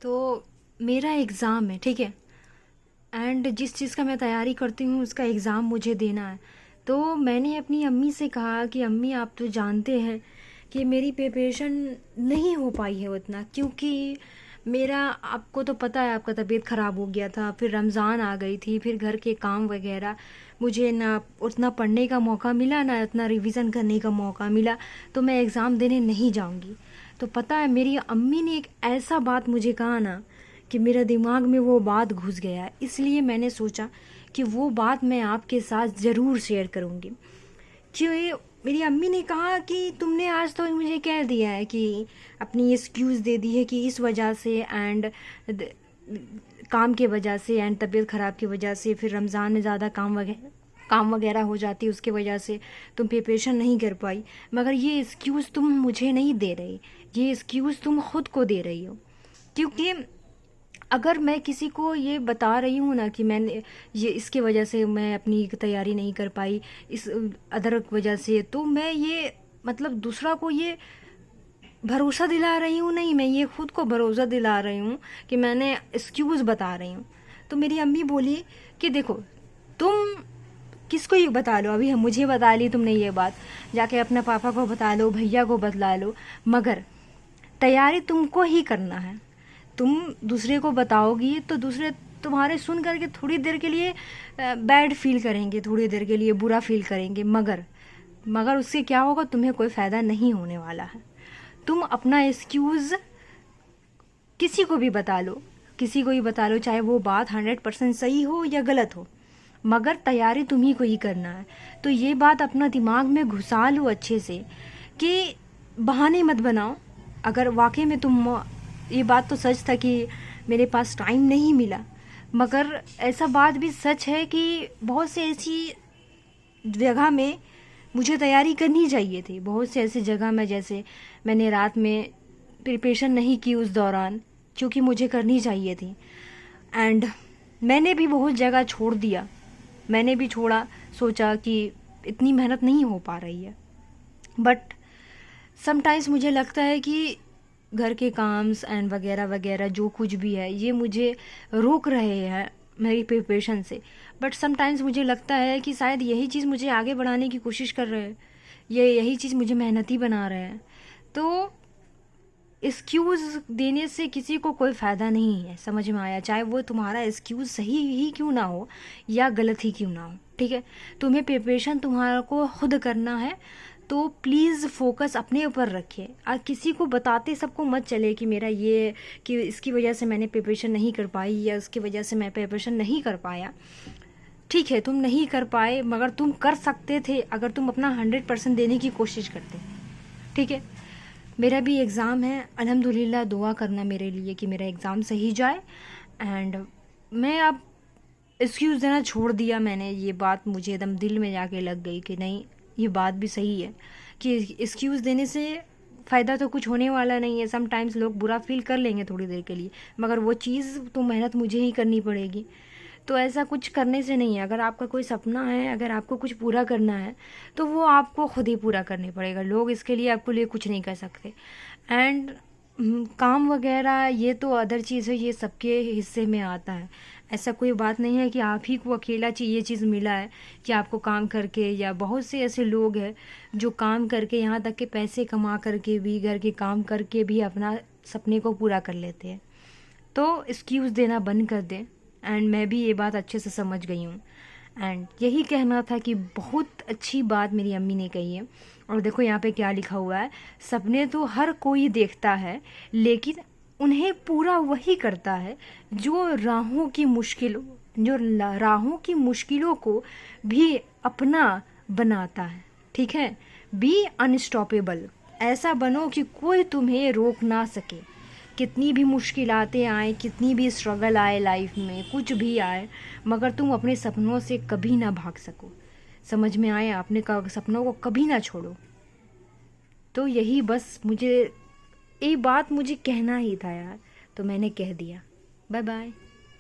तो मेरा एग्ज़ाम है, ठीक है। एंड जिस चीज़ का मैं तैयारी करती हूँ उसका एग्ज़ाम मुझे देना है। तो मैंने अपनी अम्मी से कहा कि अम्मी आप तो जानते हैं कि मेरी प्रिपरेशन नहीं हो पाई है उतना, क्योंकि मेरा, आपको तो पता है, आपका तबीयत ख़राब हो गया था, फिर रमज़ान आ गई थी, फिर घर के काम वगैरह, मुझे ना उतना पढ़ने का मौका मिला ना उतना रिवीज़न करने का मौका मिला, तो मैं एग्ज़ाम देने नहीं जाऊँगी। तो पता है मेरी अम्मी ने एक ऐसा बात मुझे कहा ना कि मेरा दिमाग में वो बात घुस गया, इसलिए मैंने सोचा कि वो बात मैं आपके साथ ज़रूर शेयर करूँगी। कि मेरी अम्मी ने कहा कि तुमने आज तो मुझे कह दिया है कि अपनी एक्सक्यूज़ दे दी है कि इस वजह से एंड काम के वजह से एंड तबीयत ख़राब की वजह से, फिर रमज़ान में ज़्यादा काम वगैरह हो जाती है, उसके वजह से तुम प्रिपरेशन नहीं कर पाई। मगर ये एक्सक्यूज़ तुम मुझे नहीं दे रही, ये एक्सक्यूज़ तुम ख़ुद को दे रही हो। क्योंकि अगर मैं किसी को ये बता रही हूँ ना कि मैंने ये इसके वजह से मैं अपनी तैयारी नहीं कर पाई, इस अदर वजह से, तो मैं ये मतलब दूसरा को ये भरोसा दिला रही हूँ नहीं, मैं ये खुद को भरोसा दिला रही हूँ कि मैंने एक्सक्यूज़ बता रही हूँ। तो मेरी अम्मी बोली कि देखो, तुम किसको ये बता लो, अभी हम मुझे बता ली तुमने ये बात, जाके अपने पापा को बता लो, भैया को बतला लो, मगर तैयारी तुमको ही करना है। तुम दूसरे को बताओगी तो दूसरे तुम्हारे सुन करके थोड़ी देर के लिए बैड फील करेंगे, थोड़ी देर के लिए बुरा फील करेंगे, मगर उससे क्या होगा, तुम्हें कोई फ़ायदा नहीं होने वाला है। तुम अपना एक्सक्यूज़ किसी को भी बता लो, किसी को ही बता लो, चाहे वो बात 100% सही हो या गलत हो, मगर तैयारी तुम्ही को ही करना है। तो ये बात अपना दिमाग में घुसा लो अच्छे से कि बहाने मत बनाओ। अगर वाकई में तुम, ये बात तो सच था कि मेरे पास टाइम नहीं मिला, मगर ऐसा बात भी सच है कि बहुत से ऐसी जगह में मुझे तैयारी करनी चाहिए थी, बहुत से ऐसी जगह में, जैसे मैंने रात में प्रिपरेशन नहीं की उस दौरान, क्योंकि मुझे करनी चाहिए थी। एंड मैंने भी बहुत जगह छोड़ दिया, मैंने भी छोड़ा, सोचा कि इतनी मेहनत नहीं हो पा रही है। बट समटाइम्स मुझे लगता है कि घर के काम्स एंड वगैरह वगैरह जो कुछ भी है, ये मुझे रोक रहे हैं मेरी प्रिपरेशन से। बट समटाइम्स मुझे लगता है कि शायद यही चीज़ मुझे आगे बढ़ाने की कोशिश कर रहे हैं, यही चीज़ मुझे मेहनती बना रहे हैं। तो एक्सक्यूज़ देने से किसी को कोई फ़ायदा नहीं है, समझ में आया? चाहे वो तुम्हारा एक्सक्यूज़ सही ही क्यों ना हो या गलत ही क्यों ना हो, ठीक है। तुम्हें प्रिपरेशन तुम्हारा को खुद करना है, तो प्लीज़ फोकस अपने ऊपर रखिए। और किसी को बताते सबको मत चले कि मेरा ये, कि इसकी वजह से मैंने प्रिपरेशन नहीं कर पाई या उसकी वजह से मैं प्रिपरेशन नहीं कर पाया। ठीक है, तुम नहीं कर पाए, मगर तुम कर सकते थे अगर तुम अपना 100% देने की कोशिश करते, ठीक है। मेरा भी एग्ज़ाम है, अल्हम्दुलिल्लाह दुआ करना मेरे लिए कि मेरा एग्ज़ाम सही जाए। एंड मैं अब एक्सक्यूज़ देना छोड़ दिया मैंने, ये बात मुझे एकदम दिल में जाके लग गई कि नहीं, ये बात भी सही है कि एक्सक्यूज़ देने से फ़ायदा तो कुछ होने वाला नहीं है। समटाइम्स लोग बुरा फील कर लेंगे थोड़ी देर के लिए, मगर वो चीज़ तो मेहनत मुझे ही करनी पड़ेगी। तो ऐसा कुछ करने से नहीं है। अगर आपका कोई सपना है, अगर आपको कुछ पूरा करना है, तो वो आपको खुद ही पूरा करने पड़ेगा, लोग इसके लिए आपको लिए कुछ नहीं कर सकते। एंड काम वगैरह ये तो अदर चीज़ है, ये सबके हिस्से में आता है। ऐसा कोई बात नहीं है कि आप ही को अकेला ये चीज़ मिला है कि आपको काम करके, या बहुत से ऐसे लोग हैं जो काम करके, यहाँ तक कि पैसे कमा करके भी, घर के काम करके भी अपना सपने को पूरा कर लेते हैं। तो एक्सक्यूज़ देना बंद कर दें। एंड मैं भी ये बात अच्छे से समझ गई हूँ। एंड यही कहना था कि बहुत अच्छी बात मेरी अम्मी ने कही है। और देखो यहाँ पे क्या लिखा हुआ है, सपने तो हर कोई देखता है, लेकिन उन्हें पूरा वही करता है जो राहों की मुश्किलों को भी अपना बनाता है, ठीक है। बी अनस्टॉपेबल, ऐसा बनो कि कोई तुम्हें रोक ना सके। कितनी भी मुश्किलातें आए, कितनी भी स्ट्रगल आए लाइफ में, कुछ भी आए, मगर तुम अपने सपनों से कभी ना भाग सको। समझ में आए? अपने सपनों को कभी ना छोड़ो। तो यही बस मुझे, ये बात मुझे कहना ही था यार, तो मैंने कह दिया। Bye bye.